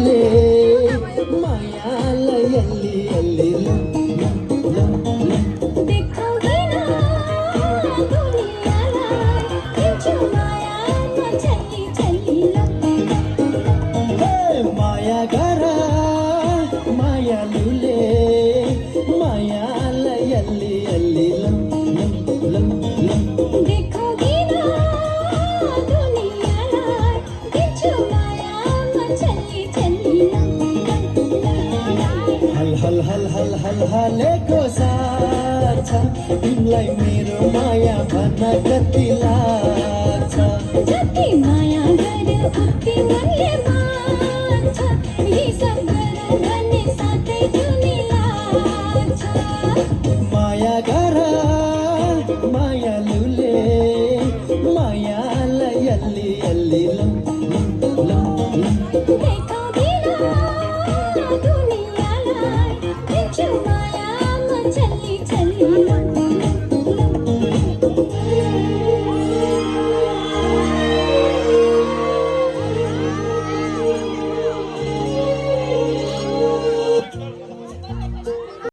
lule maya la yalli yalli lam lam lam देखोगे ना दुनिया लाए जो माया न चली चली lump hey maya gara maya lule maya la yalli yalli lam lam lam lam देखोगे ना दुनिया लाए जो माया न चली चली लम hal haleko sacha तिमलाई मेरो माया भन्न कति लाग्छ जति माया गर्यो उति मनले मान्छ हिसाब गरौँ भने साथै जुनी लाग्छ माया गर माया लुले मायालाई यल्ली यल्ली लम